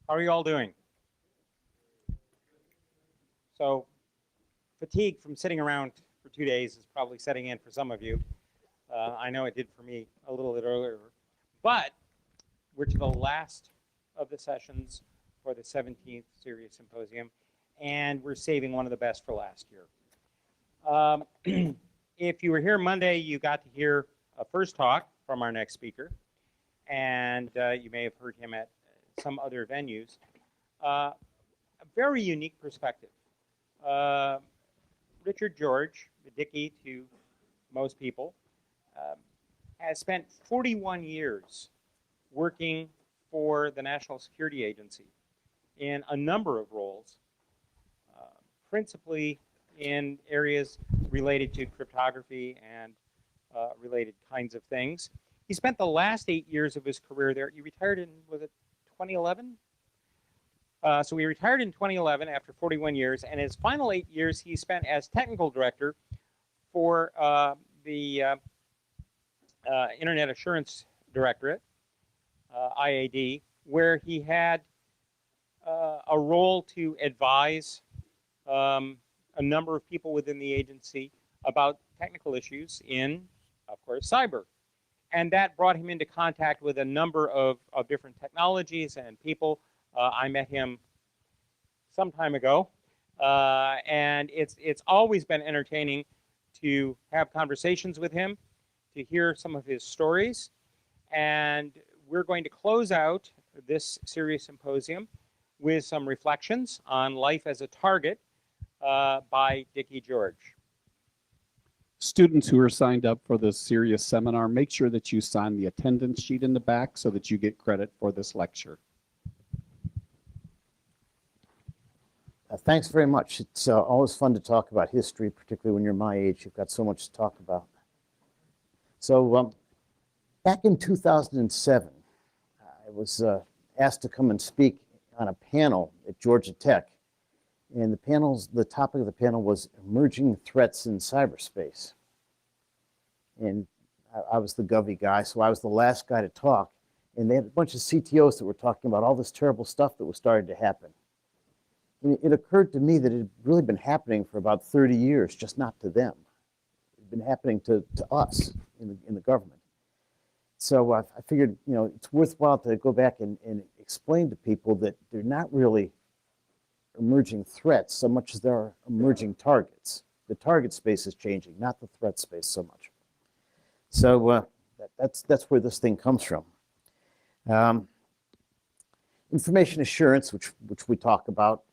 How are you all doing? So, fatigue from sitting around for 2 days is probably setting in for some of you. I know it did for me a little bit earlier. But we're to the last of the sessions for the 17th CERIAS Symposium, and we're saving one of the best for last year. If you were here Monday, you got to hear a first talk from our next speaker, and you may have heard him at some other venues. A very unique perspective. Richard George, Dickie to most people, has spent 41 years working for the National Security Agency in a number of roles, principally in areas related to cryptography and related kinds of things. He spent the last 8 years of his career there. He retired in, was it 2011? So he retired in 2011 after 41 years, and his final 8 years he spent as technical director for the Internet Assurance Directorate, IAD, where he had a role to advise a number of people within the agency about technical issues in, of course, cyber. And that brought him into contact with a number of different technologies and people. I met him some time ago, and it's always been entertaining to have conversations with him, to hear some of his stories. And we're going to close out this CERIAS Symposium with some reflections on life as a target by Dickie George. Students who are signed up for the CERIAS seminar, make sure that you sign the attendance sheet in the back so that you get credit for this lecture. Thanks very much. It's always fun to talk about history, particularly when you're my age. You've got so much to talk about. So back in 2007, I was asked to come and speak on a panel at Georgia Tech. And the topic of the panel was emerging threats in cyberspace. And I was the Govy guy, so I was the last guy to talk. And they had a bunch of CTOs that were talking about all this terrible stuff that was starting to happen. And it occurred to me that it had really been happening for about 30 years, just not to them. It had been happening to us in the government. So I figured, it's worthwhile to go back and explain to people that they're not really emerging threats so much as there are emerging targets. The target space is changing, not the threat space so much. So that's where this thing comes from. Information assurance, which we talk about,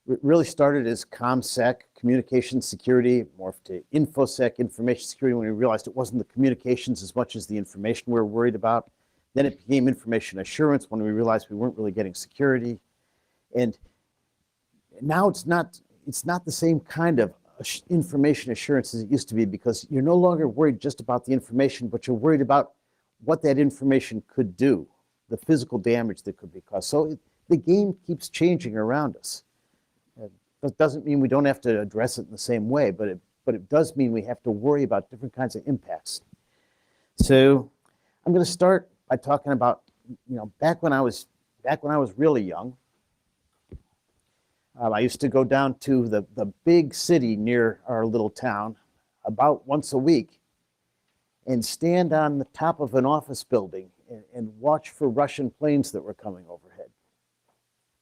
it really started as ComSec, communication security, morphed to InfoSec, information security, when we realized it wasn't the communications as much as the information we were worried about. Then it became information assurance when we realized we weren't really getting security. And now it's not the same kind of information assurance as it used to be, because you're no longer worried just about the information, but you're worried about what that information could do, the physical damage that could be caused. So the game keeps changing around us. That doesn't mean we don't have to address it in the same way, but it does mean we have to worry about different kinds of impacts. So I'm going to start by talking about, back when I was really young. I used to go down to the big city near our little town about once a week and stand on the top of an office building and watch for Russian planes that were coming overhead.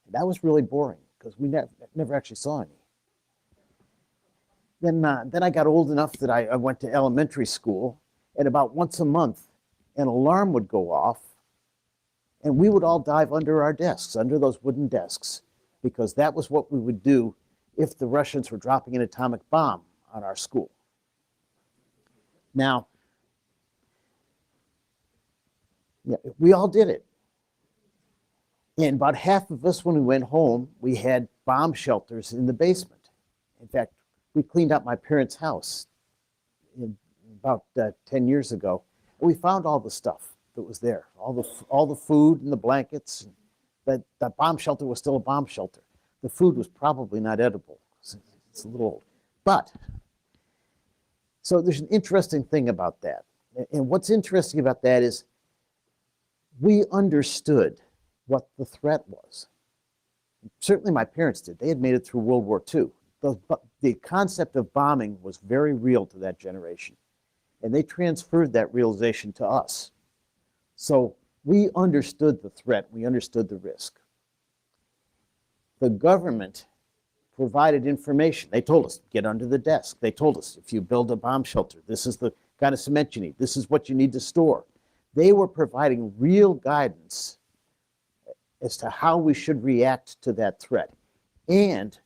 And that was really boring because we never actually saw any. Then I got old enough that I went to elementary school, and about once a month an alarm would go off and we would all dive under our desks, under those wooden desks, because that was what we would do if the Russians were dropping an atomic bomb on our school. Now, we all did it. And about half of us, when we went home, we had bomb shelters in the basement. In fact, we cleaned out my parents' house about 10 years ago. And we found all the stuff that was there, all the food and the blankets. That bomb shelter was still a bomb shelter. The food was probably not edible. It's a little old. But, so there's an interesting thing about that. And what's interesting about that is we understood what the threat was. Certainly my parents did. They had made it through World War II. The concept of bombing was very real to that generation. And they transferred that realization to us. So we understood the threat. We understood the risk. The government provided information. They told us, get under the desk. They told us, if you build a bomb shelter, this is the kind of cement you need. This is what you need to store. They were providing real guidance as to how we should react to that threat. And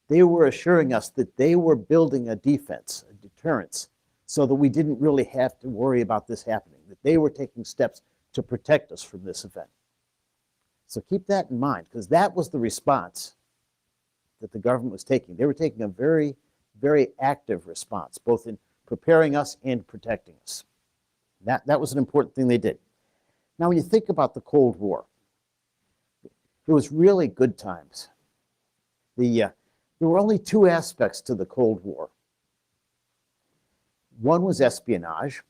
they were assuring us that they were building a defense, a deterrence, so that we didn't really have to worry about this happening, that they were taking steps to protect us from this event. So keep that in mind, because that was the response that the government was taking. They were taking a very, very active response, both in preparing us and protecting us. That was an important thing they did. Now, when you think about the Cold War, it was really good times. There were only two aspects to the Cold War. One was espionage,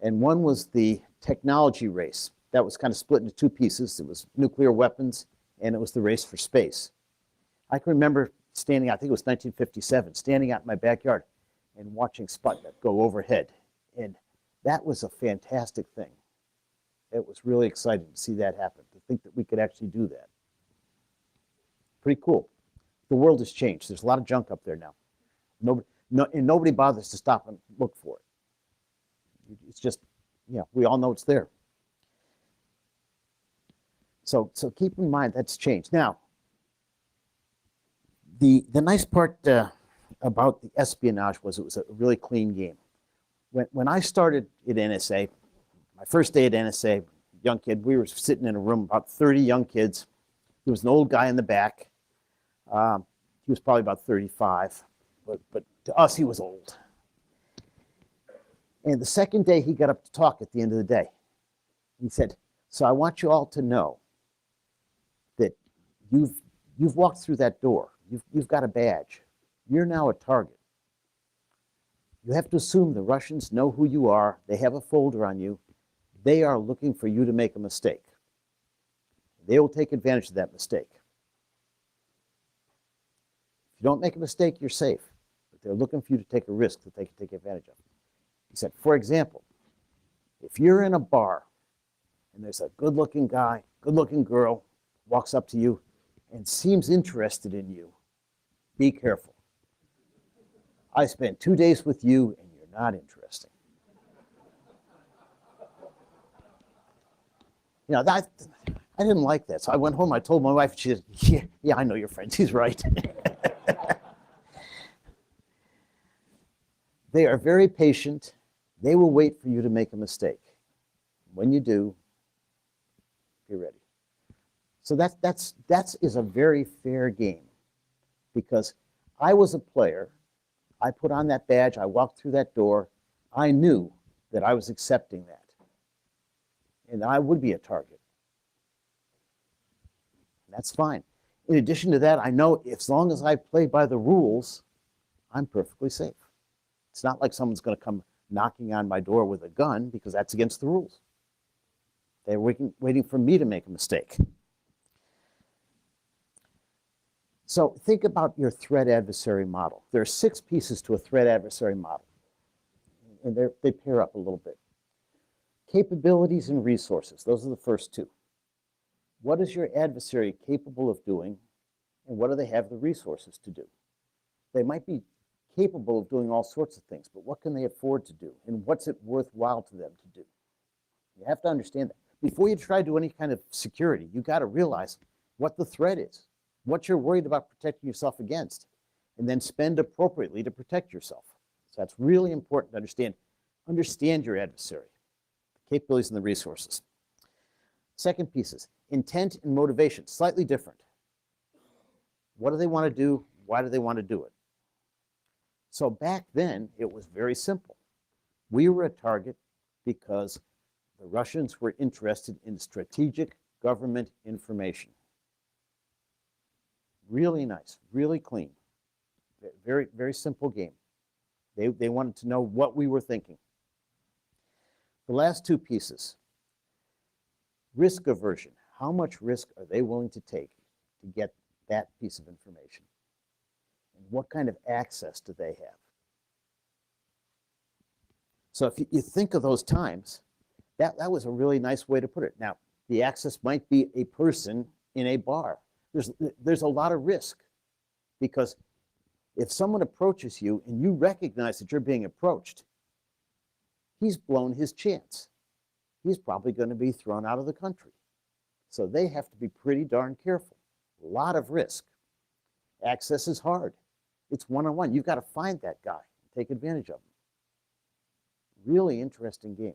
and one was the technology race. That was kind of split into two pieces. It was nuclear weapons, and it was the race for space. I can remember standing, I think it was 1957, standing out in my backyard and watching Sputnik go overhead. And that was a fantastic thing. It was really exciting to see that happen, to think that we could actually do that. Pretty cool. The world has changed. There's a lot of junk up there now. Nobody bothers to stop and look for it. It's just, yeah, we all know it's there. So keep in mind that's changed. Now, the nice part about the espionage was it was a really clean game. When I started at NSA, my first day at NSA, young kid, we were sitting in a room, about 30 young kids. There was an old guy in the back. He was probably about 35, but to us, he was old. And the second day, he got up to talk at the end of the day. He said, so I want you all to know that you've walked through that door. You've got a badge. You're now a target. You have to assume the Russians know who you are. They have a folder on you. They are looking for you to make a mistake. They will take advantage of that mistake. If you don't make a mistake, you're safe. But they're looking for you to take a risk that they can take advantage of. He said, for example, if you're in a bar and there's a good-looking guy, good-looking girl, walks up to you and seems interested in you, be careful. I spent 2 days with you and you're not interesting. You know, I didn't like that. So I went home, I told my wife, she said, yeah, I know your friend, he's right. They are very patient. They will wait for you to make a mistake. When you do, be ready. So that is a very fair game, because I was a player. I put on that badge. I walked through that door. I knew that I was accepting that, and I would be a target. That's fine. In addition to that, I know as long as I play by the rules, I'm perfectly safe. It's not like someone's going to come knocking on my door with a gun, because that's against the rules. They're waiting for me to make a mistake. So think about your threat adversary model. There are 6 pieces to a threat adversary model, and they pair up a little bit. Capabilities and resources, those are the first 2. What is your adversary capable of doing, and what do they have the resources to do? They might be capable of doing all sorts of things, but what can they afford to do, and what's it worthwhile to them to do? You have to understand that. Before you try to do any kind of security, you got to realize what the threat is, what you're worried about protecting yourself against, and then spend appropriately to protect yourself. So that's really important to understand. Understand your adversary, the capabilities and the resources. Second piece is intent and motivation, slightly different. What do they want to do? Why do they want to do it? So back then, it was very simple. We were a target because the Russians were interested in strategic government information. Really nice, really clean. Very, very simple game. They wanted to know what we were thinking. The last 2 pieces. Risk aversion. How much risk are they willing to take to get that piece of information? And what kind of access do they have? So if you think of those times, that was a really nice way to put it. Now, the access might be a person in a bar. There's a lot of risk, because if someone approaches you and you recognize that you're being approached, he's blown his chance. He's probably going to be thrown out of the country. So they have to be pretty darn careful. A lot of risk. Access is hard. It's one-on-one. You've got to find that guy and take advantage of him. Really interesting game.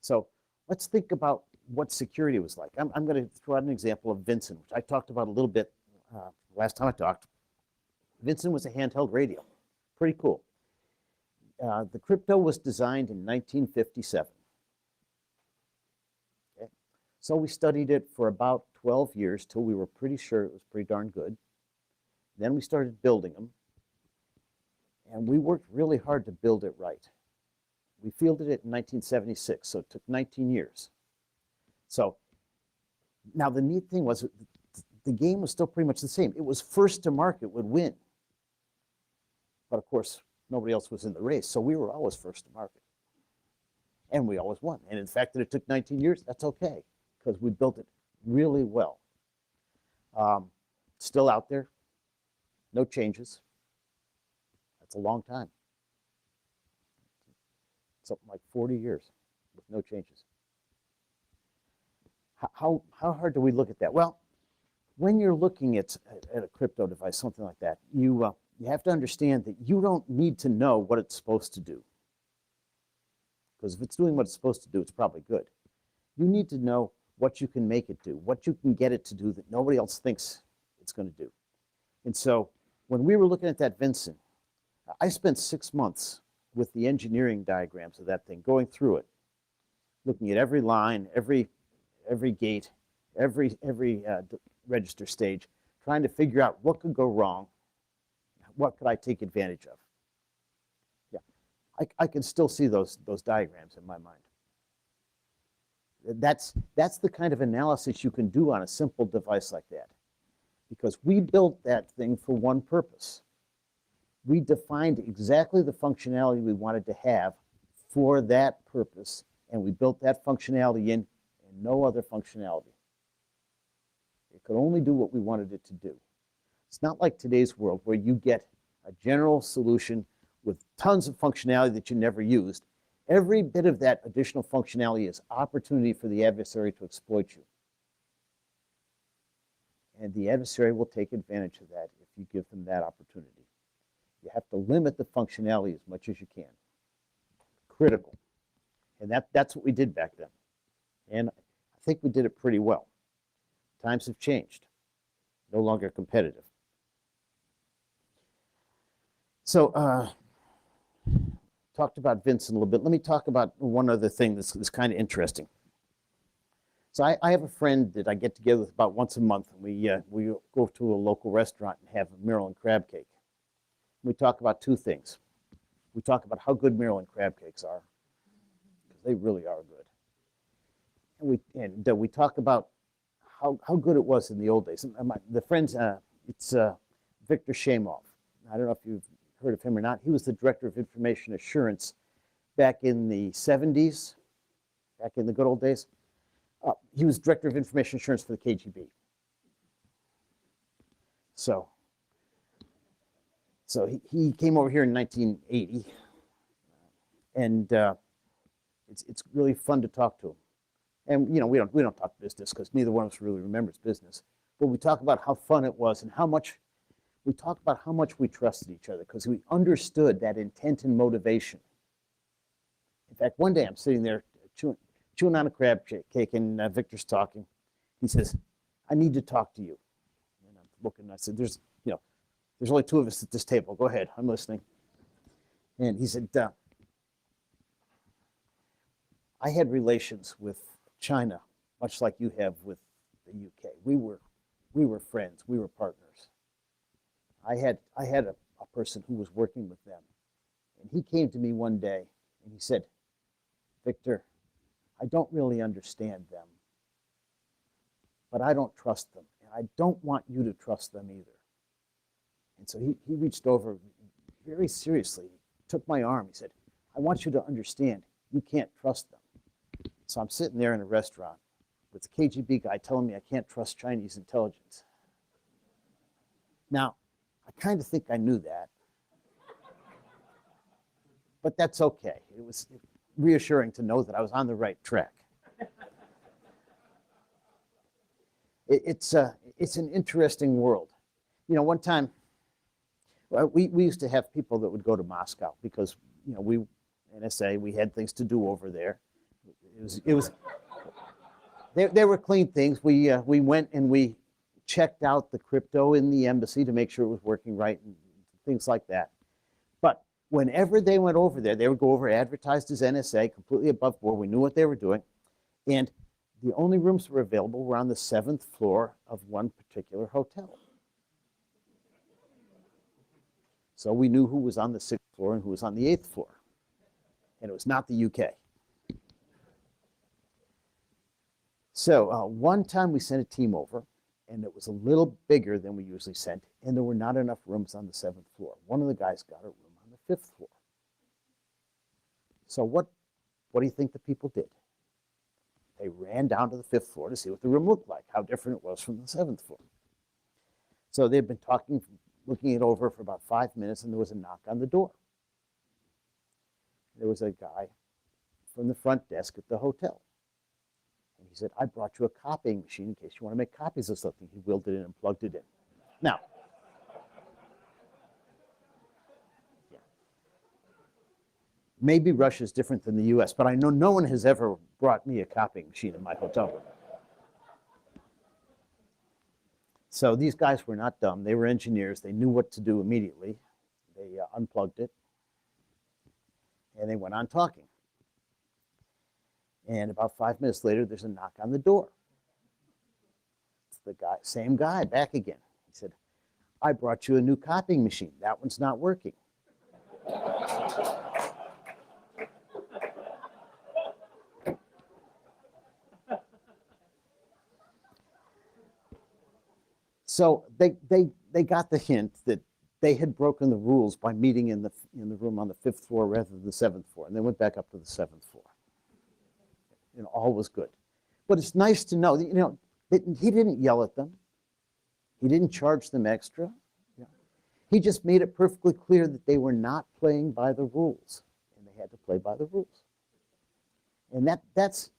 So let's think about what security was like. I'm going to throw out an example of Vincent, which I talked about a little bit last time I talked. Vincent was a handheld radio. Pretty cool. The crypto was designed in 1957. Okay. So we studied it for about 12 years till we were pretty sure it was pretty darn good. Then we started building them. And we worked really hard to build it right. We fielded it in 1976, so it took 19 years. So now the neat thing was the game was still pretty much the same. It was first to market would win. But of course, nobody else was in the race, so we were always first to market. And we always won. And in fact, that it took 19 years, that's okay, because we built it really well. Still out there, no changes. That's a long time. Something like 40 years with no changes. How hard do we look at that? Well, when you're looking at a crypto device, something like that, you have to understand that you don't need to know what it's supposed to do. Because if it's doing what it's supposed to do, it's probably good. You need to know what you can make it do, what you can get it to do that nobody else thinks it's going to do. And so when we were looking at that Vincent, I spent 6 months with the engineering diagrams of that thing, going through it, looking at every line, every gate, every register stage, trying to figure out what could go wrong, what could I take advantage of. Yeah, I can still see those diagrams in my mind. That's the kind of analysis you can do on a simple device like that, because we built that thing for one purpose. We defined exactly the functionality we wanted to have for that purpose, and we built that functionality in and no other functionality. It could only do what we wanted it to do. It's not like today's world where you get a general solution with tons of functionality that you never used. Every bit of that additional functionality is opportunity for the adversary to exploit you. And the adversary will take advantage of that if you give them that opportunity. You have to limit the functionality as much as you can. Critical. And that's what we did back then. And I think we did it pretty well. Times have changed. No longer competitive. So, talked about Vincent a little bit. Let me talk about one other thing that's kind of interesting. So I have a friend that I get together with about once a month. And we go to a local restaurant and have a Maryland crab cake. We talk about two things. We talk about how good Maryland crab cakes are, because they really are good. And we talk about how good it was in the old days. The friends, it's Victor Shamoff. I don't know if you've heard of him or not. He was the director of information assurance back in the 70s, back in the good old days. He was director of information assurance for the KGB. So he came over here in 1980, and it's really fun to talk to him. And we don't talk business because neither one of us really remembers business, but we talk about how fun it was and how much we trusted each other because we understood that intent and motivation. In fact, one day I'm sitting there chewing on a crab cake, and Victor's talking. He says, "I need to talk to you." And I'm looking, and I said, "There's only two of us at this table. Go ahead, I'm listening." And he said, "I had relations with China, much like you have with the UK. We were friends. We were partners. I had a person who was working with them, and he came to me one day and he said, 'Victor, I don't really understand them, but I don't trust them, and I don't want you to trust them either. And so he reached over very seriously, took my arm. He said, I want you to understand, you can't trust them. So I'm sitting there in a restaurant with the KGB guy telling me I can't trust Chinese intelligence. Now, I kind of think I knew that. But that's okay. It was reassuring to know that I was on the right track. It's an interesting world. You know, one time, we used to have people that would go to Moscow because, you know, NSA, we had things to do over there. They were clean things. We went and we checked out the crypto in the embassy to make sure it was working right and things like that. But whenever they went over there, they would go over advertised as NSA, completely above board. We knew what they were doing. And the only rooms that were available were on the 7th floor of one particular hotel. So we knew who was on the 6th floor and who was on the 8th floor. And it was not the UK. So one time we sent a team over, and it was a little bigger than we usually sent, and there were not enough rooms on the 7th floor. One of the guys got a room on the 5th floor. So what do you think the people did? They ran down to the 5th floor to see what the room looked like, how different it was from the 7th floor. So they'd been talking, looking it over for about 5 minutes, and there was a knock on the door. There was a guy from the front desk at the hotel. And he said, I brought you a copying machine in case you want to make copies of something. He wheeled it in and plugged it in. Now, yeah, maybe Russia is different than the US, but I know no one has ever brought me a copying machine in my hotel room. So these guys were not dumb. They were engineers. They knew what to do immediately. They unplugged it, and they went on talking. And about 5 minutes later, there's a knock on the door. It's the guy, same guy, back again. He said, I brought you a new copying machine. That one's not working. So they got the hint that they had broken the rules by meeting in the room on the 5th floor rather than the 7th floor, and they went back up to the 7th floor. You know, all was good. But it's nice to know that, you know, he didn't yell at them. He didn't charge them extra. You know, he just made it perfectly clear that they were not playing by the rules, and they had to play by the rules. And that's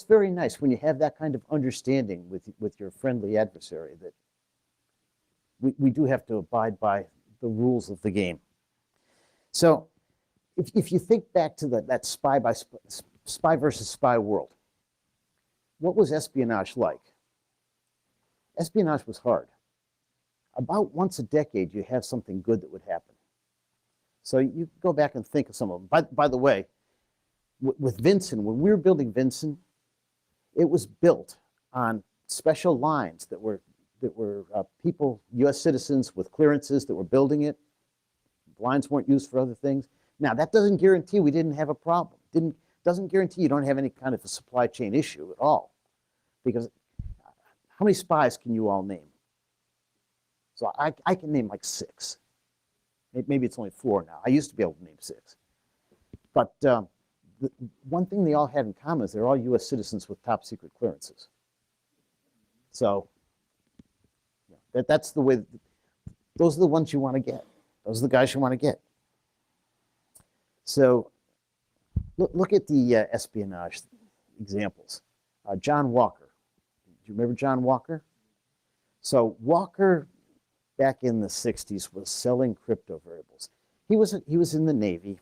very nice when you have that kind of understanding with your friendly adversary, that we do have to abide by the rules of the game. So if you think back to that spy versus spy world, what was espionage like? Espionage was hard. About once a decade, you have something good that would happen. So you go back and think of some of them. By the way, with Vinson, when we were building Vinson, it was built on special lines that were people, U.S. citizens with clearances that were building it. Lines weren't used for other things. Now, that doesn't guarantee we didn't have a problem. Doesn't guarantee you don't have any kind of a supply chain issue at all. Because how many spies can you all name? So I can name like 6. Maybe it's only 4 now. I used to be able to name 6. But the one thing they all had in common is they're all U.S. citizens with top secret clearances. So that's the way, those are the ones you want to get. Those are the guys you want to get. So look at the espionage examples. John Walker. Do you remember John Walker? So Walker, back in the 60s, was selling crypto variables. He was in the Navy.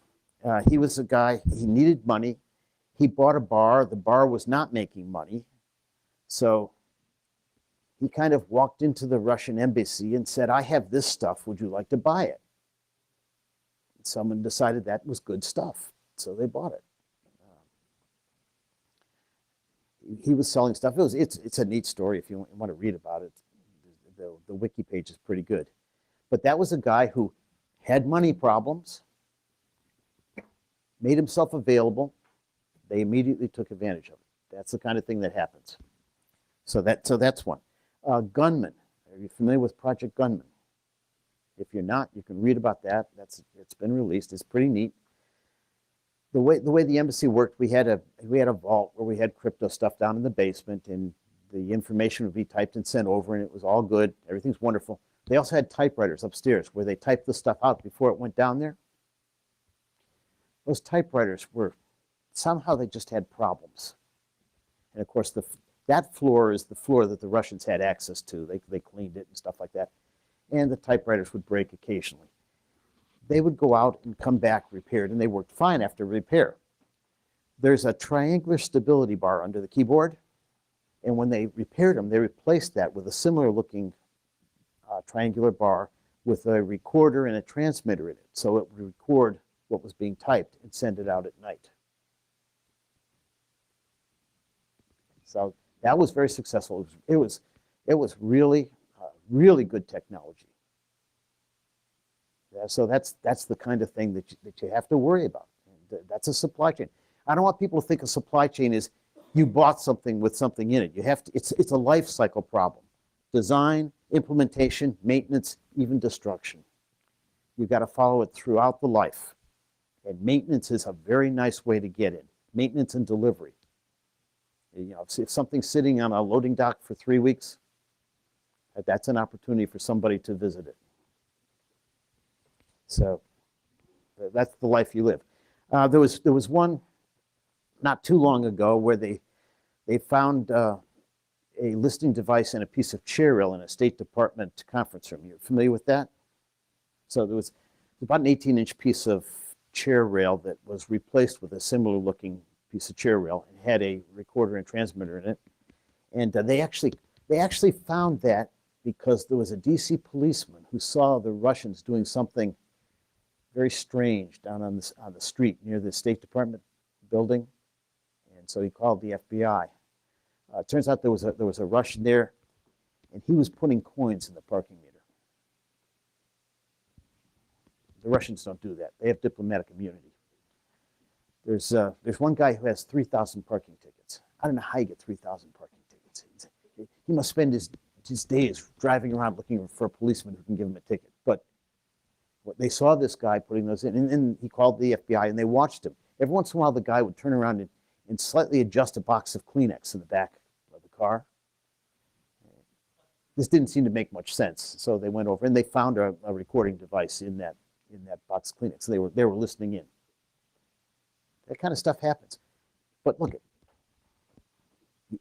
He was a guy, he needed money. He bought a bar. The bar was not making money. So he kind of walked into the Russian embassy and said, I have this stuff. Would you like to buy it? Someone decided that was good stuff, so they bought it. He was selling stuff. It's a neat story if you want to read about it. The wiki page is pretty good. But that was a guy who had money problems, made himself available. They immediately took advantage of it. That's the kind of thing that happens. So that's one. Gunman. Are you familiar with Project Gunman? If you're not, you can read about that. It's been released. It's pretty neat. The way the embassy worked, we had a vault where we had crypto stuff down in the basement, and the information would be typed and sent over, and it was all good. Everything's wonderful. They also had typewriters upstairs where they typed the stuff out before it went down there. Those typewriters were, somehow they just had problems. And of course, that floor is the floor that the Russians had access to. They cleaned it and stuff like that. And the typewriters would break occasionally. They would go out and come back repaired, and they worked fine after repair. There's a triangular stability bar under the keyboard, and when they repaired them, they replaced that with a similar looking triangular bar with a recorder and a transmitter in it, so it would record what was being typed and send it out at night. So that was very successful. It was really, really good technology. Yeah, so that's the kind of thing that you have to worry about. That's a supply chain. I don't want people to think a supply chain is you bought something with something in it. You have to. It's a life cycle problem. Design, implementation, maintenance, even destruction. You've got to follow it throughout the life. And maintenance is a very nice way to get in. Maintenance and delivery. You know, if something's sitting on a loading dock for 3 weeks, that's an opportunity for somebody to visit it. So that's the life you live. There was one not too long ago where they found a listening device in a piece of chair rail in a State Department conference room. You're familiar with that? So there was about an 18-inch piece of chair rail that was replaced with a similar looking piece of chair rail and had a recorder and transmitter in it. And they actually found that because there was a DC policeman who saw the Russians doing something very strange down on the street near the State Department building, and so he called the FBI. It turns out there was a Russian there, and he was putting coins in the parking meter. The Russians don't do that. They have diplomatic immunity. There's one guy who has 3,000 parking tickets. I don't know how you get 3,000 parking tickets. He must spend his days driving around looking for a policeman who can give him a ticket. But they saw this guy putting those in, and he called the FBI, and they watched him. Every once in a while, the guy would turn around and slightly adjust a box of Kleenex in the back of the car. This didn't seem to make much sense, so they went over, and they found a recording device in that box of Kleenex. They were listening in. That kind of stuff happens. But look,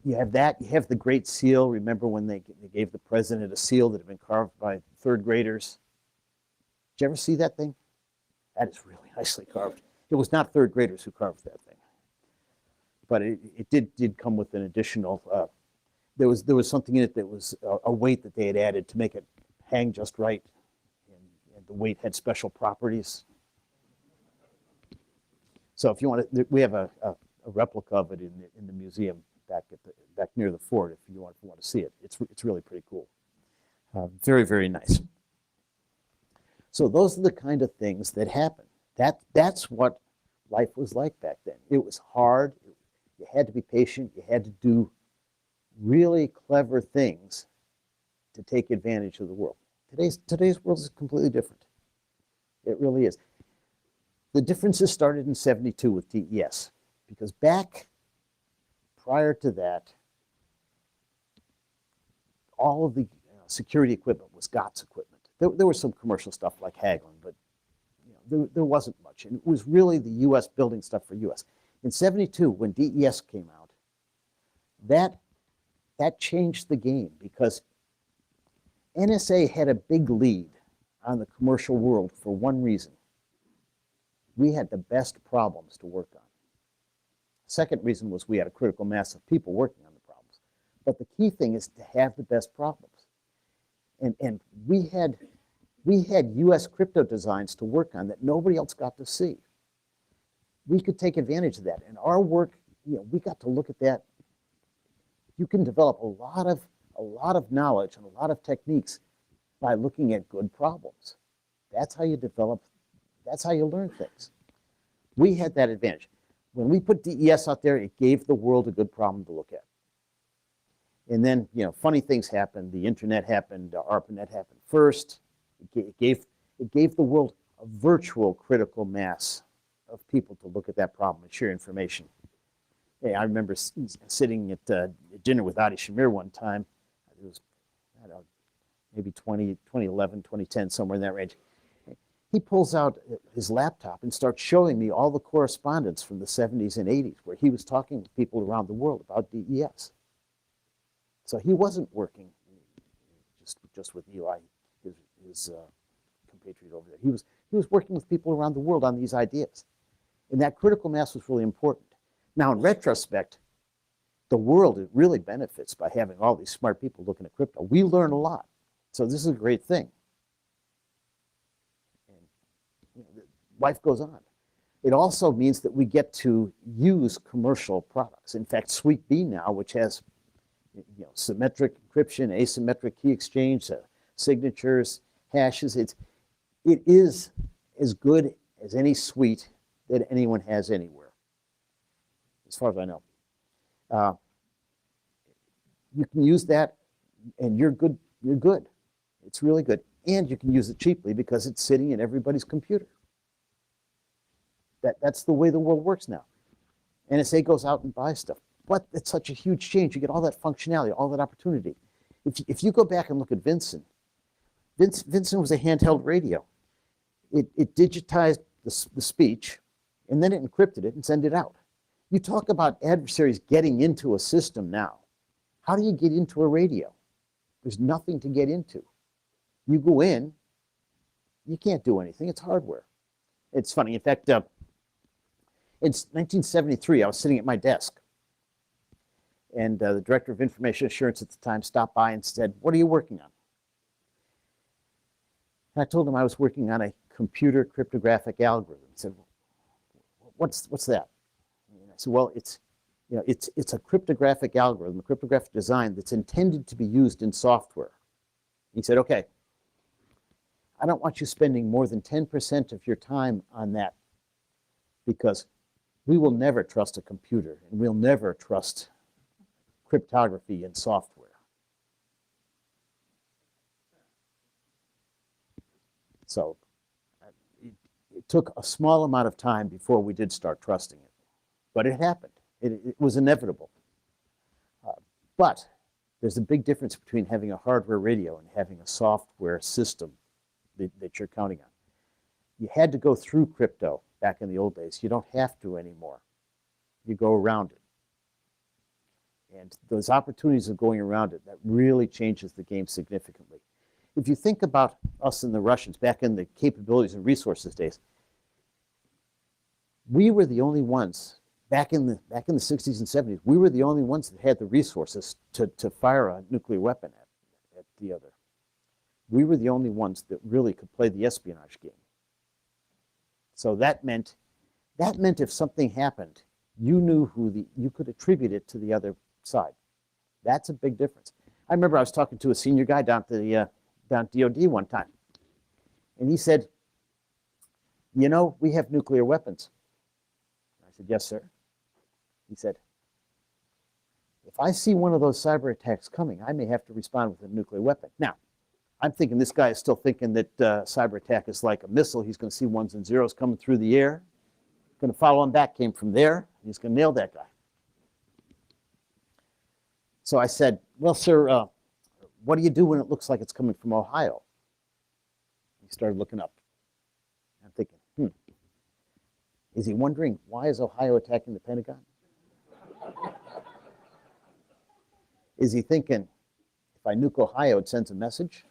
you have that. You have the Great Seal. Remember when they gave the president a seal that had been carved by third graders? Did you ever see that thing? That is really nicely carved. It was not third graders who carved that thing, but it did come with an additional. There was something in it that was a weight that they had added to make it hang just right, and the weight had special properties. So if you want to, we have a replica of it in the museum back near the fort. If you want to see it, it's really pretty cool. Very, very nice. So those are the kind of things that happen. That's what life was like back then. It was hard. You had to be patient. You had to do really clever things to take advantage of the world. Today's world is completely different. It really is. The differences started in '72 with DES, because back prior to that, all of the security equipment was GOTS equipment. There was some commercial stuff like Hagelin, but there wasn't much. And it was really the U.S. building stuff for U.S. In '72, when DES came out, that changed the game, because NSA had a big lead on the commercial world for one reason. We had the best problems to work on. Second reason was we had a critical mass of people working on the problems. But the key thing is to have the best problems. And we had U.S. crypto designs to work on that nobody else got to see. We could take advantage of that. And our work, we got to look at that. You can develop a lot of knowledge and a lot of techniques by looking at good problems. That's how you develop. That's how you learn things. We had that advantage. When we put DES out there, it gave the world a good problem to look at. And then, you know, funny things happened. The internet happened, ARPANET happened first. It gave the world a virtual critical mass of people to look at that problem and share information. Hey, I remember sitting at dinner with Adi Shamir one time. It was, I don't know, maybe 2011, 2010, somewhere in that range. He pulls out his laptop and starts showing me all the correspondence from the 70s and 80s where he was talking to people around the world about DES. So he wasn't working just with Eli, his compatriot over there. He was working with people around the world on these ideas. And that critical mass was really important. Now, in retrospect, the world really benefits by having all these smart people looking at crypto. We learn a lot. So this is a great thing. And you know, life goes on. It also means that we get to use commercial products. In fact, Suite B now, which has symmetric encryption, asymmetric key exchange, signatures, hashes, it is as good as any suite that anyone has anywhere, as far as I know. You can use that, and you're good. You're good. It's really good. And you can use it cheaply because it's sitting in everybody's computer. That's the way the world works now. NSA goes out and buys stuff. But it's such a huge change. You get all that functionality, all that opportunity. If you go back and look at Vincent was a handheld radio. It digitized the speech, and then it encrypted it and sent it out. You talk about adversaries getting into a system now. How do you get into a radio? There's nothing to get into. You go in, you can't do anything. It's hardware. It's funny. In fact, in 1973, I was sitting at my desk, and the director of information assurance at the time stopped by and said, "What are you working on?" And I told him I was working on a computer cryptographic algorithm. He said, "What's that?" And I said, "Well, it's a cryptographic algorithm, a cryptographic design that's intended to be used in software." He said, "Okay, I don't want you spending more than 10% of your time on that, because we will never trust a computer, and we'll never trust cryptography in software." So it took a small amount of time before we did start trusting it, but it happened. It was inevitable. But there's a big difference between having a hardware radio and having a software system that you're counting on. You had to go through crypto back in the old days. You don't have to anymore. You go around it. And those opportunities of going around it, that really changes the game significantly. If you think about us and the Russians back in the capabilities and resources days, we were the only ones, back in the 60s and 70s, we were the only ones that had the resources to fire a nuclear weapon at the other. We were the only ones that really could play the espionage game. So that meant if something happened, you knew you could attribute it to the other side. That's a big difference. I remember I was talking to a senior guy down at DOD one time, and he said, "We have nuclear weapons." I said, "Yes, sir." He said, "If I see one of those cyber attacks coming, I may have to respond with a nuclear weapon." Now, I'm thinking this guy is still thinking that cyber attack is like a missile. He's going to see ones and zeros coming through the air, going to follow him back, came from there, and he's going to nail that guy. So I said, "Well, sir, what do you do when it looks like it's coming from Ohio?" He started looking up. I'm thinking, is he wondering, why is Ohio attacking the Pentagon? Is he thinking, if I nuke Ohio, it sends a message?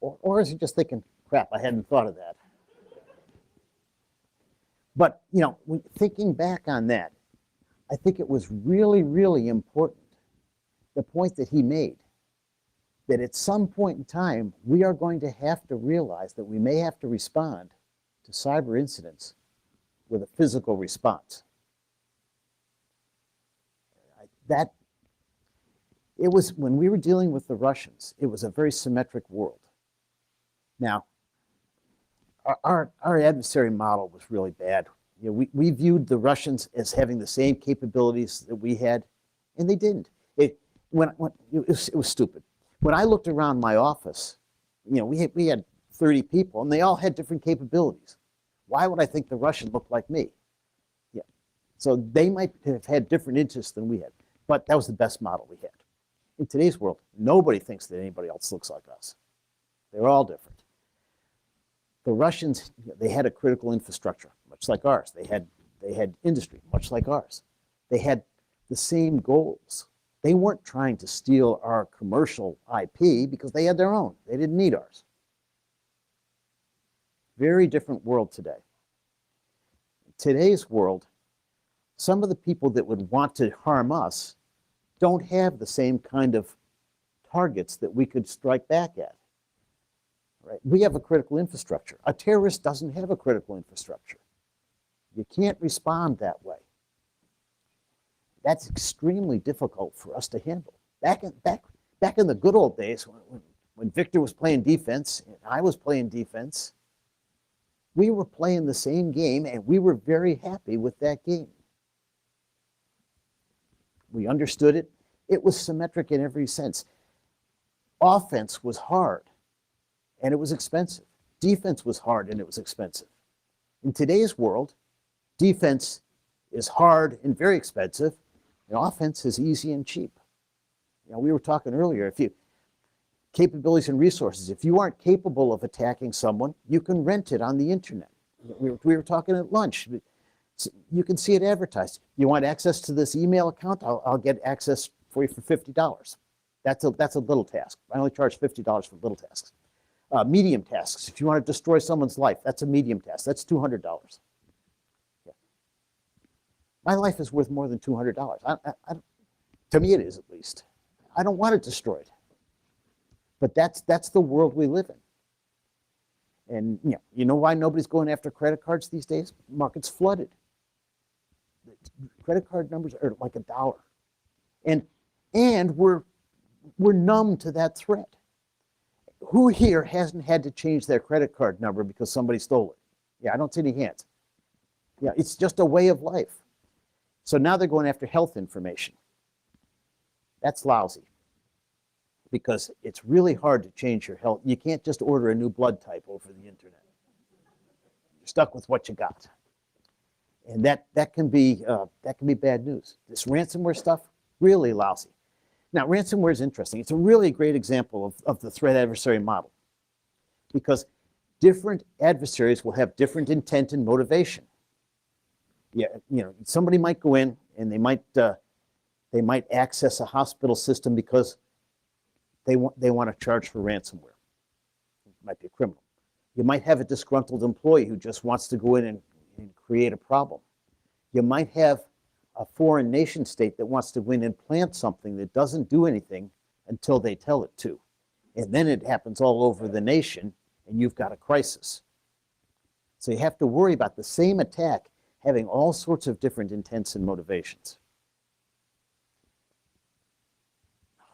Or is he just thinking, crap, I hadn't thought of that? But, thinking back on that, I think it was really, really important, the point that he made, that at some point in time, we are going to have to realize that we may have to respond to cyber incidents with a physical response. It was, when we were dealing with the Russians, it was a very symmetric world. Now, our adversary model was really bad. You know, we viewed the Russians as having the same capabilities that we had, and they didn't. It was stupid. When I looked around my office, you know, we had 30 people, and they all had different capabilities. Why would I think the Russian looked like me? Yeah. So they might have had different interests than we had, but that was the best model we had. In today's world, nobody thinks that anybody else looks like us. They're all different. The Russians, they had a critical infrastructure, much like ours. They had industry, much like ours. They had the same goals. They weren't trying to steal our commercial IP because they had their own. They didn't need ours. Very different world today. In today's world, some of the people that would want to harm us don't have the same kind of targets that we could strike back at. Right? We have a critical infrastructure. A terrorist doesn't have a critical infrastructure. You can't respond that way. That's extremely difficult for us to handle. Back in the good old days, when Victor was playing defense and I was playing defense, we were playing the same game and we were very happy with that game. We understood it. It was symmetric in every sense. Offense was hard and it was expensive. Defense was hard and it was expensive. In today's world, defense is hard and very expensive, and offense is easy and cheap. You know, we were talking earlier, capabilities and resources. If you aren't capable of attacking someone, you can rent it on the internet. We were talking at lunch. You can see it advertised. You want access to this email account? I'll get access for you for $50. That's a little task. I only charge $50 for little tasks. Medium tasks. If you want to destroy someone's life, that's a medium task. That's $200. Yeah. My life is worth more than $200. To me, it is at least. I don't want it destroyed. But that's the world we live in. And you know why nobody's going after credit cards these days? Market's flooded. Credit card numbers are like $1. And we're numb to that threat. Who here hasn't had to change their credit card number because somebody stole it? Yeah, I don't see any hands. Yeah, it's just a way of life. So now they're going after health information. That's lousy because it's really hard to change your health. You can't just order a new blood type over the internet. You're stuck with what you got. And that can be bad news. This ransomware stuff, really lousy. Now, ransomware is interesting. It's a really great example of the threat adversary model because different adversaries will have different intent and motivation. Yeah, somebody might go in and they might access a hospital system because they want to charge for ransomware. It might be a criminal. You might have a disgruntled employee who just wants to go in and create a problem. You might have a foreign nation state that wants to go in and plant something that doesn't do anything until they tell it to. And then it happens all over the nation and you've got a crisis. So you have to worry about the same attack having all sorts of different intents and motivations.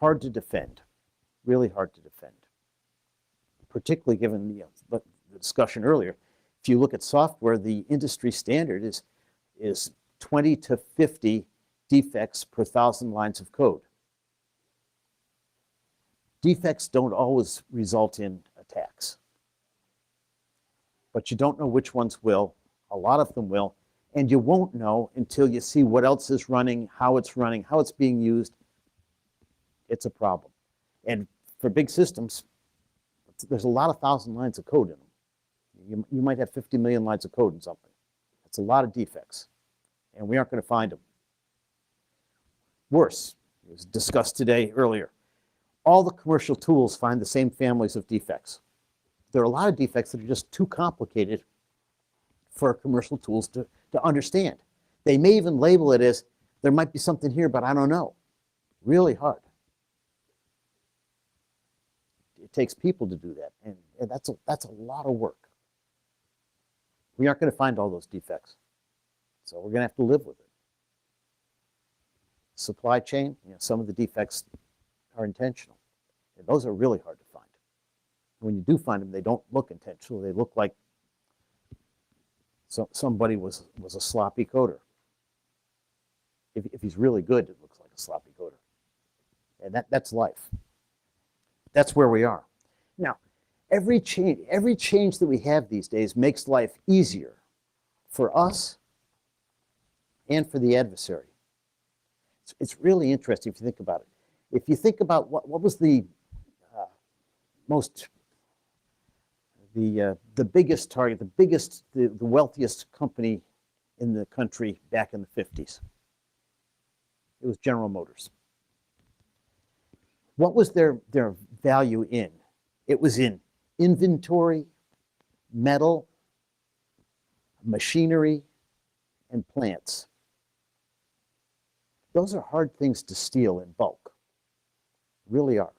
Hard to defend, really hard to defend. Particularly given the discussion earlier. If you look at software, the industry standard is 20 to 50 defects per 1,000 lines of code. Defects don't always result in attacks. But you don't know which ones will. A lot of them will. And you won't know until you see what else is running, how it's being used. It's a problem. And for big systems, there's a lot of 1,000 lines of code in them. You might have 50 million lines of code in something. That's a lot of defects. And we aren't going to find them. Worse, it was discussed today earlier, all the commercial tools find the same families of defects. There are a lot of defects that are just too complicated for commercial tools to understand. They may even label it as, there might be something here, but I don't know. Really hard. It takes people to do that, and that's a lot of work. We aren't going to find all those defects. So we're going to have to live with it. Supply chain, some of the defects are intentional. And those are really hard to find. When you do find them, they don't look intentional. They look like somebody was a sloppy coder. If he's really good, it looks like a sloppy coder. And that's life. That's where we are. Now, every change that we have these days makes life easier for us and for the adversary. It's really interesting if you think about it. If you think about what was the the biggest target, the wealthiest company in the country back in the 50s. It was General Motors. What was their value in? It was in inventory, metal, machinery, and plants. Those are hard things to steal in bulk. Really are.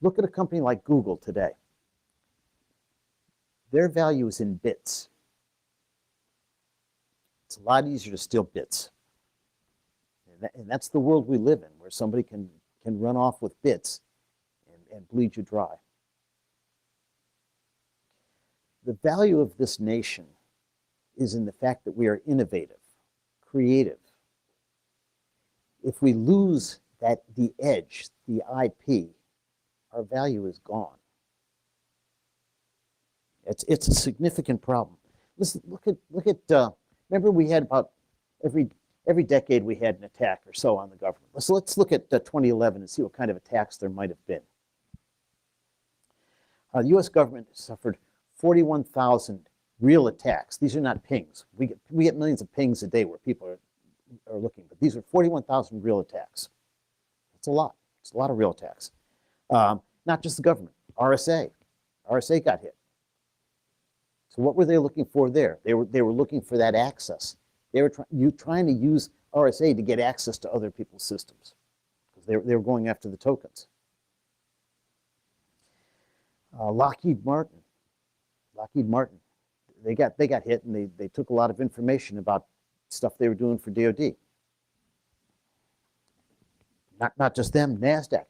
Look at a company like Google today. Their value is in bits. It's a lot easier to steal bits. And that's the world we live in, where somebody can run off with bits and bleed you dry. The value of this nation is in the fact that we are innovative, creative. If we lose the edge, the IP, our value is gone. It's a significant problem. Listen, look at remember we had about every decade we had an attack or so on the government. So let's look at 2011 and see what kind of attacks there might have been. The U.S. government suffered 41,000 real attacks. These are not pings. We get millions of pings a day where people are looking, but these are 41,000 real attacks. That's a lot. It's a lot of real attacks. Not just the government. RSA got hit. So what were they looking for there? They were looking for that access. They were trying to use RSA to get access to other people's systems because they were going after the tokens. Lockheed Martin, they got hit and they took a lot of information about stuff they were doing for DoD. Not just them, NASDAQ.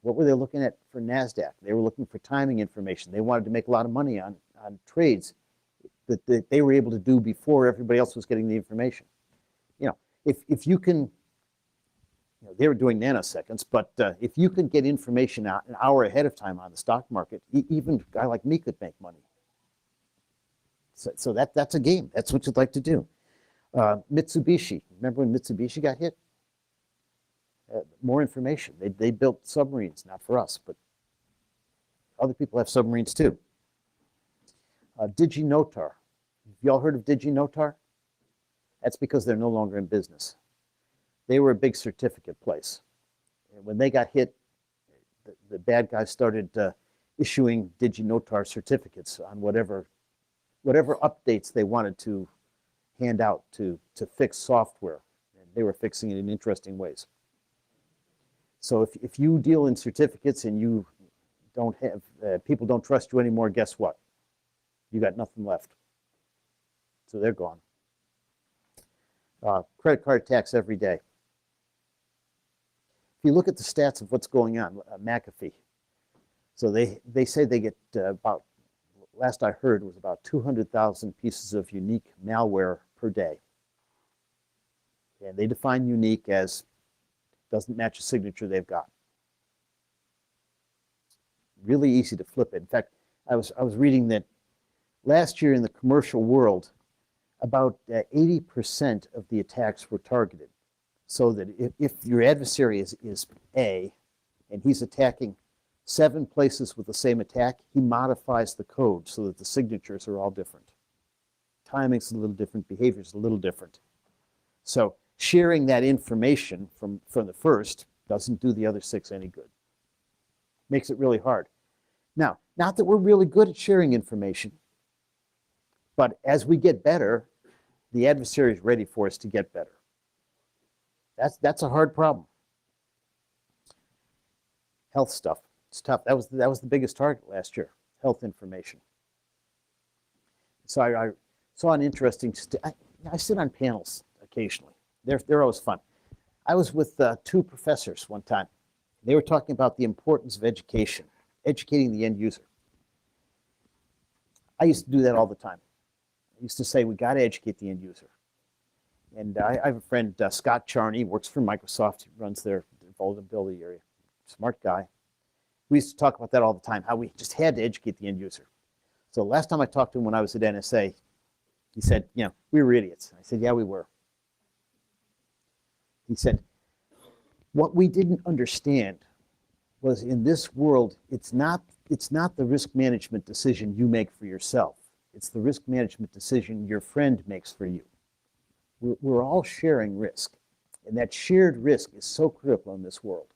What were they looking at for NASDAQ? They were looking for timing information. They wanted to make a lot of money on trades that they were able to do before everybody else was getting the information. You know, if you can, they were doing nanoseconds, but if you can get information out an hour ahead of time on the stock market, even a guy like me could make money. So that's a game. That's what you'd like to do. Mitsubishi, remember when Mitsubishi got hit? More information. They built submarines, not for us, but other people have submarines too. DigiNotar. Have y'all heard of DigiNotar? That's because they're no longer in business. They were a big certificate place. And when they got hit, the bad guys started issuing DigiNotar certificates on whatever updates they wanted to hand out to fix software. And they were fixing it in interesting ways. So if you deal in certificates and you don't have, people don't trust you anymore, guess what? You got nothing left. So they're gone. Credit card attacks every day. If you look at the stats of what's going on, McAfee. So they say they get about, last I heard, was about 200,000 pieces of unique malware per day. And they define unique as doesn't match a signature they've got. Really easy to flip it. In fact, I was reading that last year in the commercial world, about 80% of the attacks were targeted. So that if your adversary is A, and he's attacking 7 places with the same attack, he modifies the code so that the signatures are all different. Timing's a little different, behavior's a little different. So sharing that information from the first doesn't do the other 6 any good. Makes it really hard. Now, not that we're really good at sharing information, but as we get better, the adversary is ready for us to get better. That's a hard problem. Health stuff, it's tough. That was the biggest target last year, health information. So I saw an interesting, I sit on panels occasionally. They're always fun. I was with 2 professors one time. They were talking about the importance of education, educating the end user. I used to do that all the time. I used to say, we got to educate the end user. And I have a friend, Scott Charney, works for Microsoft, he runs their vulnerability area. Smart guy. We used to talk about that all the time, how we just had to educate the end user. So last time I talked to him when I was at NSA, he said, we were idiots. I said, yeah, we were. He said, what we didn't understand was in this world, it's not the risk management decision you make for yourself. It's the risk management decision your friend makes for you. We're all sharing risk. And that shared risk is so critical in this world.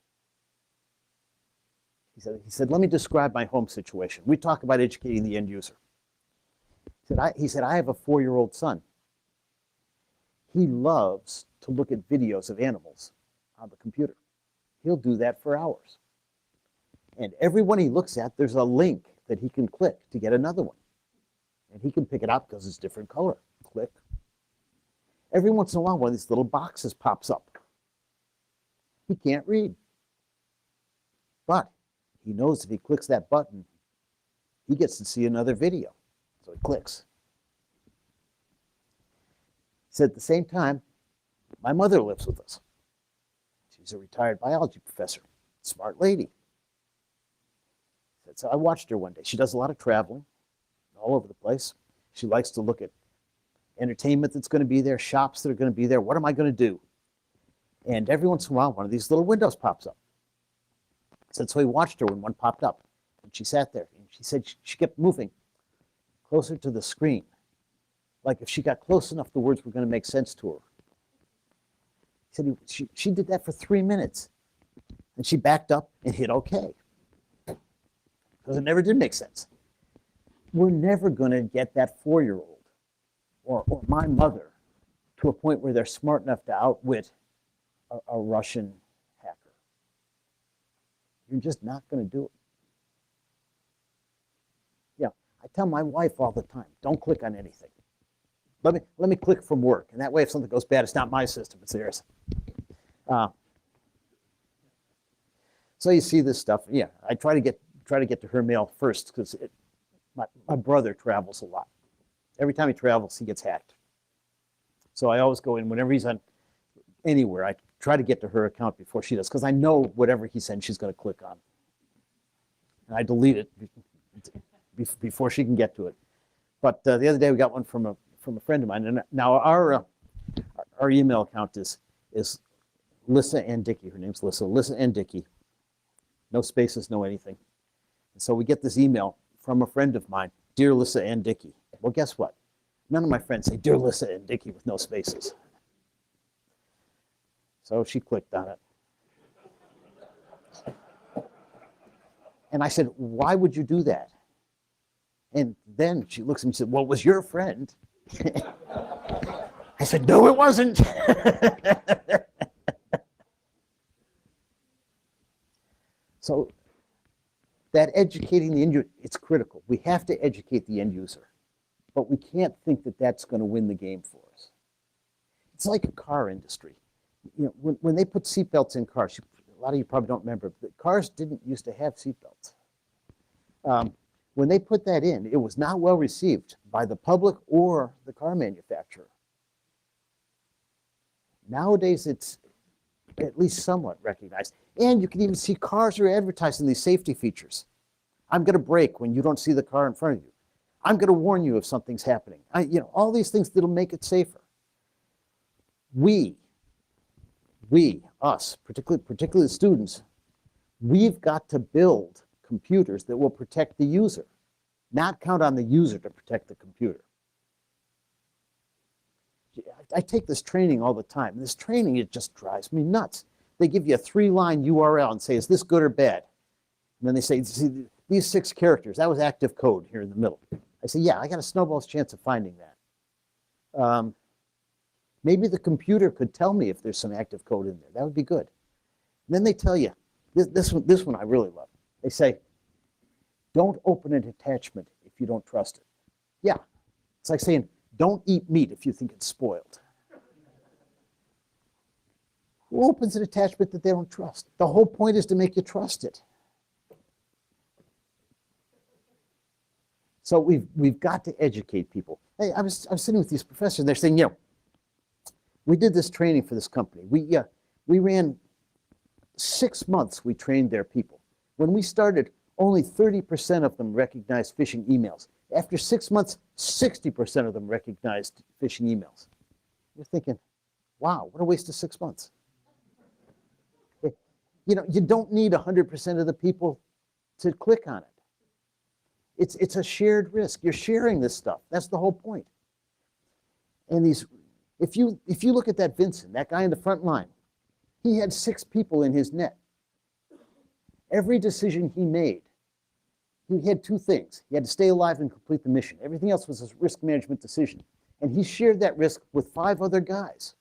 He said, let me describe my home situation. We talk about educating the end user. He said, I have a 4-year-old son. He loves to look at videos of animals on the computer. He'll do that for hours. And every one he looks at, there's a link that he can click to get another one. And he can pick it up because it's different color. Click. Every once in a while, one of these little boxes pops up. He can't read. But he knows if he clicks that button, he gets to see another video. So he clicks. He said at the same time, my mother lives with us. She's a retired biology professor, smart lady. He said, so I watched her one day. She does a lot of traveling all over the place. She likes to look at entertainment that's going to be there, shops that are going to be there. What am I going to do? And every once in a while, one of these little windows pops up. He said, so he watched her when one popped up. And she sat there. And she said she kept moving closer to the screen. Like if she got close enough, the words were going to make sense to her. He said she did that for 3 minutes. And she backed up and hit OK. Because it never did make sense. We're never going to get that 4-year-old or my mother to a point where they're smart enough to outwit a Russian hacker. You're just not going to do it. Yeah, I tell my wife all the time, don't click on anything. Let me click from work, and that way if something goes bad, it's not my system, it's theirs. So you see this stuff. Yeah, I try to get to her mail first because my brother travels a lot. Every time he travels, he gets hacked. So I always go in whenever he's on anywhere. I try to get to her account before she does because I know whatever he sends, she's going to click on. And I delete it before she can get to it. But the other day we got one from a friend of mine, and now our email account is Lissa and Dickey. Her name's Lissa and Dickey. No spaces, no anything. And so we get this email from a friend of mine, Dear Lissa and Dickey. Well, guess what? None of my friends say Dear Lissa and Dickey with no spaces. So she clicked on it. And I said, why would you do that? And then she looks at me and said, well, it was your friend. I said, no, it wasn't. So that educating the end user, it's critical. We have to educate the end user. But we can't think that that's going to win the game for us. It's like a car industry. When they put seatbelts in cars, a lot of you probably don't remember, but cars didn't used to have seatbelts. When they put that in, it was not well received by the public or the car manufacturer. Nowadays, it's at least somewhat recognized. And you can even see cars are advertising these safety features. I'm going to brake when you don't see the car in front of you. I'm going to warn you if something's happening. All these things that'll make it safer. Us, particularly students, we've got to build computers that will protect the user, not count on the user to protect the computer. I take this training all the time. This training, it just drives me nuts. They give you a 3-line URL and say, is this good or bad? And then they say, see, these 6 characters, that was active code here in the middle. I say, yeah, I got a snowball's chance of finding that. Maybe the computer could tell me if there's some active code in there. That would be good. And then they tell you, this one I really love. They say, don't open an attachment if you don't trust it. Yeah, it's like saying, don't eat meat if you think it's spoiled. Who opens an attachment that they don't trust? The whole point is to make you trust it. So we've got to educate people. Hey, I was sitting with these professors, and they're saying, you know, we did this training for this company. We ran 6 months. We trained their people. When we started, only 30% of them recognized phishing emails. After 6 months, 60% of them recognized phishing emails. You're thinking, wow, what a waste of 6 months. You know, you don't need 100% of the people to click on it. It's a shared risk. You're sharing this stuff. That's the whole point. And if you look at that Vincent, that guy in the front line, he had 6 people in his net. Every decision he made, he had 2 things. He had to stay alive and complete the mission. Everything else was a risk management decision. And he shared that risk with 5 other guys.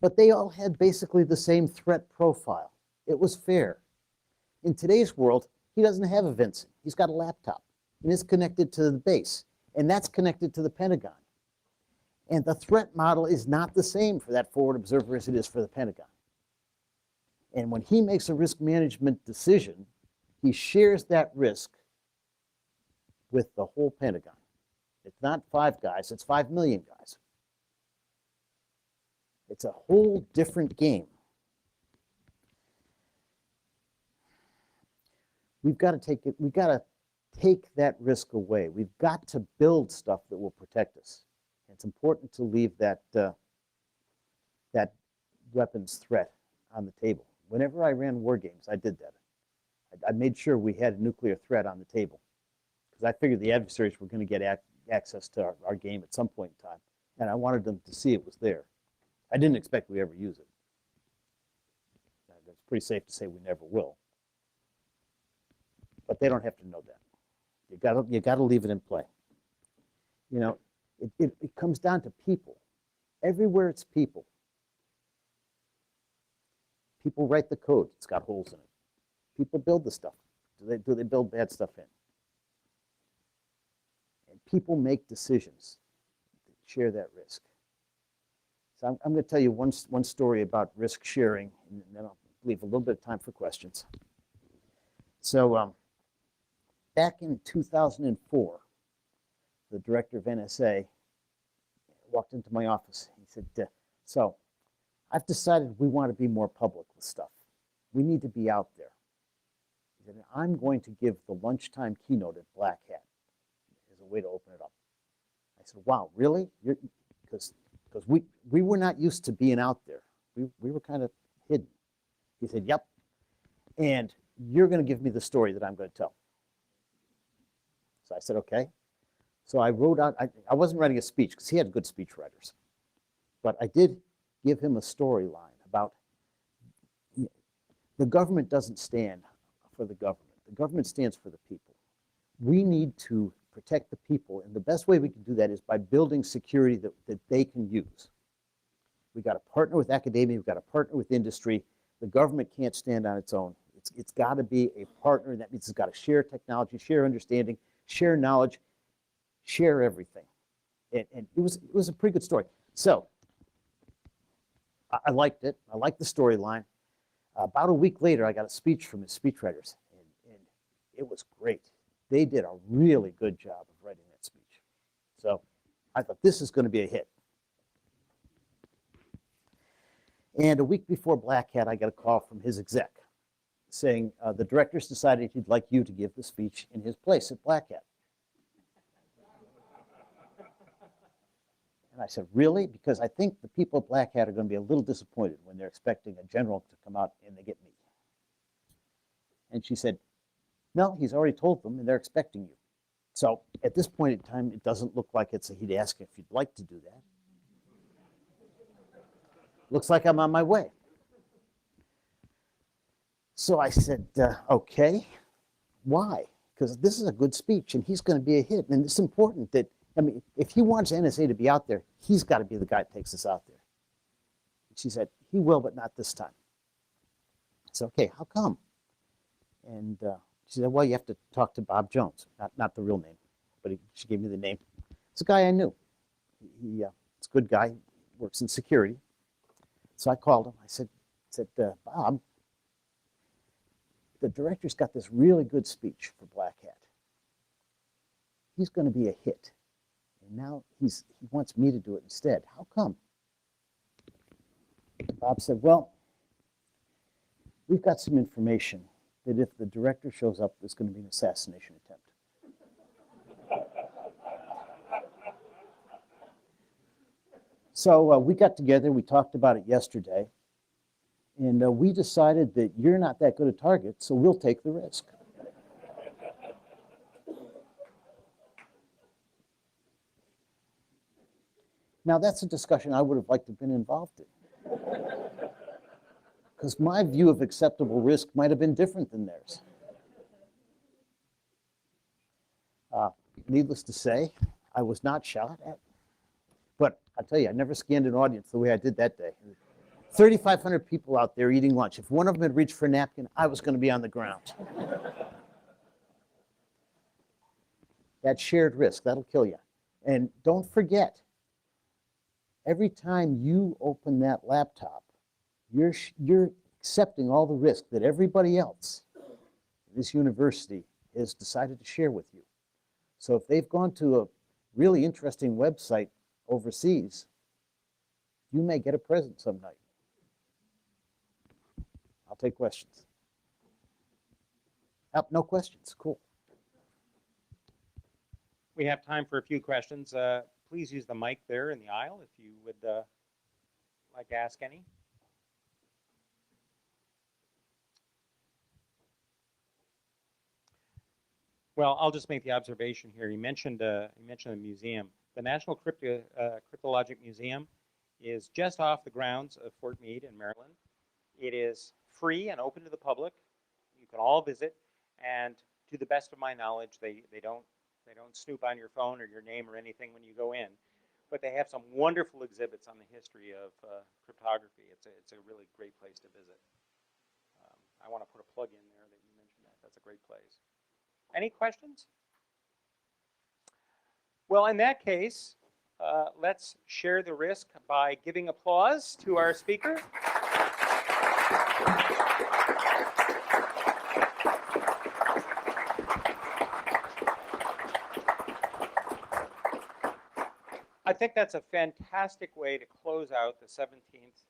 But they all had basically the same threat profile. It was fair. In today's world, he doesn't have a Vincent. He's got a laptop, and it's connected to the base, and that's connected to the Pentagon. And the threat model is not the same for that forward observer as it is for the Pentagon. And when he makes a risk management decision, he shares that risk with the whole Pentagon. It's not 5 guys, it's 5 million guys. It's a whole different game. We've got to take that risk away. We've got to build stuff that will protect us. It's important to leave that weapons threat on the table. Whenever I ran war games, I did that. I made sure we had a nuclear threat on the table because I figured the adversaries were going to get access to our game at some point in time, and I wanted them to see it was there. I didn't expect we'd ever use it. It's pretty safe to say we never will. But they don't have to know that. You got to leave it in play. You know, it comes down to people. Everywhere it's people. People write the code. It's got holes in it. People build the stuff. Do they build bad stuff in? And people make decisions that share that risk. So I'm going to tell you one story about risk sharing, and then I'll leave a little bit of time for questions. So back in 2004, the director of NSA walked into my office. He said, so I've decided we want to be more public with stuff. We need to be out there. He said, I'm going to give the lunchtime keynote at Black Hat as a way to open it up. I said, wow, really? Because we were not used to being out there. We were kind of hidden. He said, yep. And you're going to give me the story that I'm going to tell. So I said, okay. So I wrote out, I wasn't writing a speech because he had good speech writers. But I did give him a storyline about the government doesn't stand for the government. The government stands for the people. We need to protect the people, and the best way we can do that is by building security that they can use. We got to partner with academia, we've got to partner with industry. The government can't stand on its own. It's got to be a partner, and that means it's got to share technology, share understanding, share knowledge, share everything. And it was a pretty good story. So I liked it. I liked the storyline. About a week later, I got a speech from his speechwriters, and it was great. They did a really good job of writing that speech. So I thought, this is going to be a hit. And a week before Black Hat, I got a call from his exec saying, the director's decided he'd like you to give the speech in his place at Black Hat. And I said, really? Because I think the people at Black Hat are going to be a little disappointed when they're expecting a general to come out and they get me. And she said, no, he's already told them and they're expecting you. So at this point in time, it doesn't look like he'd ask if you'd like to do that. Looks like I'm on my way. So I said, okay, why? Because this is a good speech and he's going to be a hit. And it's important that, I mean, if he wants NSA to be out there, he's got to be the guy that takes us out there. She said, he will, but not this time. I said, okay, how come? And she said, well, you have to talk to Bob Jones, not the real name, but she gave me the name. It's a guy I knew. He's a good guy, works in security. So I called him. I said, Bob, the director's got this really good speech for Black Hat. he's going to be a hit. And now he wants me to do it instead. How come? Bob said, well, we've got some information that if the director shows up, there's going to be an assassination attempt. So we got together, we talked about it yesterday, and we decided that you're not that good a target, so we'll take the risk. Now, that's a discussion I would have liked to have been involved in, because my view of acceptable risk might have been different than theirs. Needless to say, I was not shot at. But I'll tell you, I never scanned an audience the way I did that day. 3,500 people out there eating lunch. If one of them had reached for a napkin, I was going to be on the ground. That shared risk, that'll kill you. And don't forget, every time you open that laptop, you're accepting all the risk that everybody else in this university has decided to share with you. So if they've gone to a really interesting website overseas, you may get a present some night. I'll take questions. No questions, cool. We have time for a few questions. Please use the mic there in the aisle if you would like to ask any. Well, I'll just make the observation here. You mentioned a museum. The National Cryptologic Museum is just off the grounds of Fort Meade in Maryland. It is free and open to the public. You can all visit, and to the best of my knowledge, they don't snoop on your phone or your name or anything when you go in. But they have some wonderful exhibits on the history of cryptography. It's a really great place to visit. I want to put a plug in there that you mentioned that. That's a great place. Any questions? Well, in that case, let's share the risk by giving applause to our speaker. I think that's a fantastic way to close out the 17th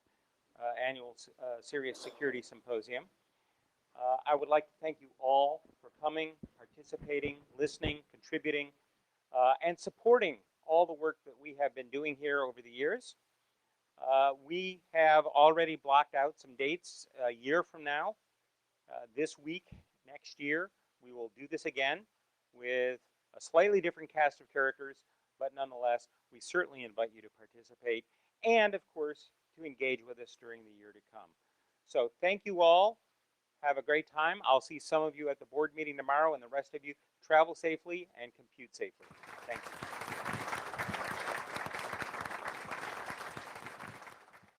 annual CERIAS Security Symposium. I would like to thank you all for coming, participating, listening, contributing, and supporting all the work that we have been doing here over the years. We have already blocked out some dates a year from now. This week, next year, we will do this again with a slightly different cast of characters, but nonetheless, we certainly invite you to participate and, of course, to engage with us during the year to come. So thank you all. Have a great time. I'll see some of you at the board meeting tomorrow, and the rest of you travel safely and compute safely. Thank you.